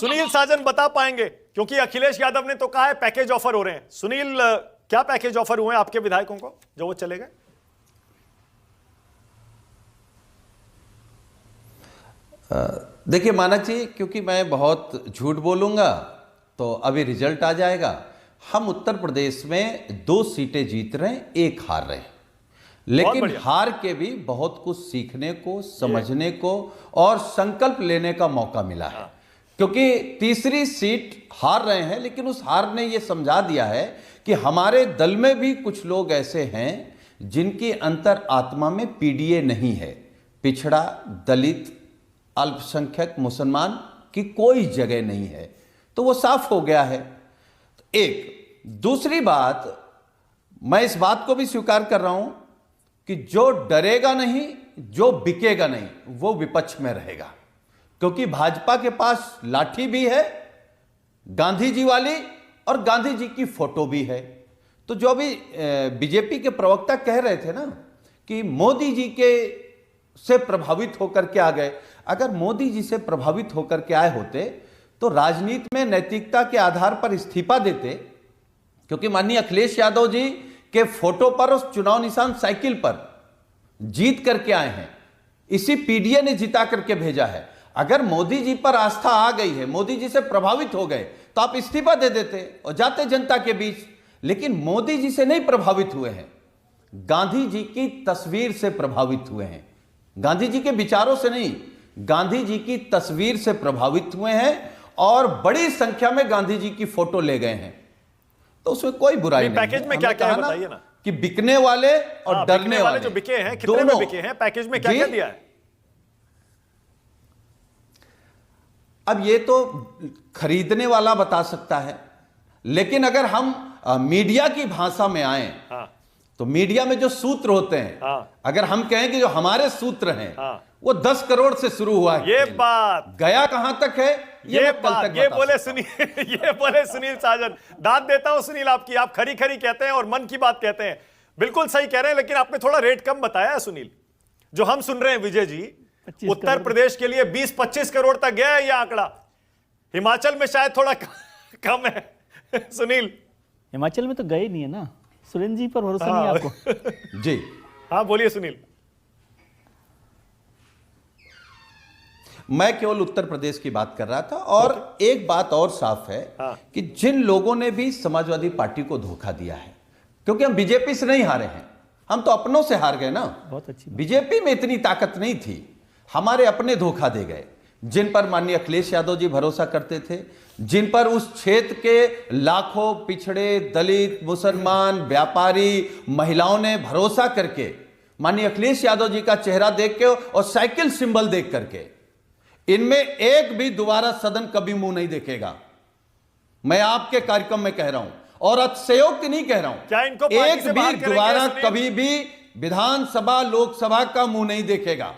सुनील साजन बता पाएंगे, क्योंकि अखिलेश यादव ने तो कहा है पैकेज ऑफर हो रहे हैं। सुनील, क्या पैकेज ऑफर हुए आपके विधायकों को जो वो चले गए? देखिए मानक जी, क्योंकि मैं बहुत झूठ बोलूंगा तो अभी रिजल्ट आ जाएगा। हम उत्तर प्रदेश में 2 सीटें जीत रहे हैं, 1 हार रहे हैं, लेकिन हार के भी बहुत कुछ सीखने को, समझने को और संकल्प लेने का मौका मिला है। क्योंकि तीसरी सीट हार रहे हैं, लेकिन उस हार ने यह समझा दिया है कि हमारे दल में भी कुछ लोग ऐसे हैं जिनकी अंतर आत्मा में पीडीए नहीं है। पिछड़ा, दलित, अल्पसंख्यक, मुसलमान की कोई जगह नहीं है, तो वो साफ हो गया है। एक दूसरी बात, मैं इस बात को भी स्वीकार कर रहा हूं कि जो डरेगा नहीं, जो बिकेगा नहीं, वो विपक्ष में रहेगा। क्योंकि भाजपा के पास लाठी भी है, गांधी जी वाली, और गांधी जी की फोटो भी है। तो जो अभी बीजेपी के प्रवक्ता कह रहे थे ना कि मोदी जी के से प्रभावित होकर के आ गए, अगर मोदी जी से प्रभावित होकर के आए होते तो राजनीति में नैतिकता के आधार पर इस्तीफा देते। क्योंकि माननीय अखिलेश यादव जी के फोटो पर उस चुनाव निशान साइकिल पर जीत करके आए हैं, इसी पीडीए ने जिता करके भेजा है। अगर मोदी जी पर आस्था आ गई है, मोदी जी से प्रभावित हो गए, तो आप इस्तीफा दे देते और जाते जनता के बीच। लेकिन मोदी जी से नहीं प्रभावित हुए हैं, गांधी जी की तस्वीर से प्रभावित हुए हैं, गांधी जी के विचारों से नहीं, गांधी जी की तस्वीर से प्रभावित हुए हैं और बड़ी संख्या में गांधी जी की फोटो ले गए हैं। तो उसमें कोई बुराई नहीं। पैकेज में क्या क्या है बताइए ना, कि बिकने वाले और डरने वाले जो बिके हैं, कितने में बिके हैं, पैकेज में क्या क्या दिया है? अब ये तो खरीदने वाला बता सकता है, लेकिन अगर हम मीडिया की भाषा में आए, तो मीडिया में जो सूत्र होते हैं, अगर हम कहें कि जो हमारे सूत्र हैं वो 10 करोड़ से शुरू हुआ है, ये बात गया कहां तक है ये बोले सुनील साजन। दाद देता हूं सुनील आपकी, आप खरी खरी कहते हैं और मन की बात कहते हैं, बिल्कुल सही कह रहे हैं। लेकिन आपने थोड़ा रेट कम बताया है सुनील। जो हम सुन रहे हैं विजय जी, उत्तर प्रदेश के लिए 20-25 करोड़ तक गया है यह आंकड़ा। हिमाचल में शायद थोड़ा कम है सुनील। हिमाचल में तो गए नहीं है ना, सुरेंद्र जी पर भरोसा नहीं है आपको? जी हाँ बोलिए सुनील। मैं केवल उत्तर प्रदेश की बात कर रहा था। और एक बात और साफ है कि जिन लोगों ने भी समाजवादी पार्टी को धोखा दिया है, क्योंकि हम बीजेपी से नहीं हारे हैं, हम तो अपनों से हार गए ना। बहुत अच्छी। बीजेपी में इतनी ताकत नहीं थी, हमारे अपने धोखा दे गए। जिन पर माननीय अखिलेश यादव जी भरोसा करते थे, जिन पर उस क्षेत्र के लाखों पिछड़े, दलित, मुसलमान, व्यापारी, महिलाओं ने भरोसा करके माननीय अखिलेश यादव जी का चेहरा देख के और साइकिल सिंबल देख करके, इनमें एक भी दोबारा सदन कभी मुंह नहीं देखेगा। मैं आपके कार्यक्रम में कह रहा हूं और अतिशयोक्ति नहीं कह रहा हूं। क्या इनको एक भी दोबारा कभी भी विधानसभा, लोकसभा का मुंह नहीं देखेगा।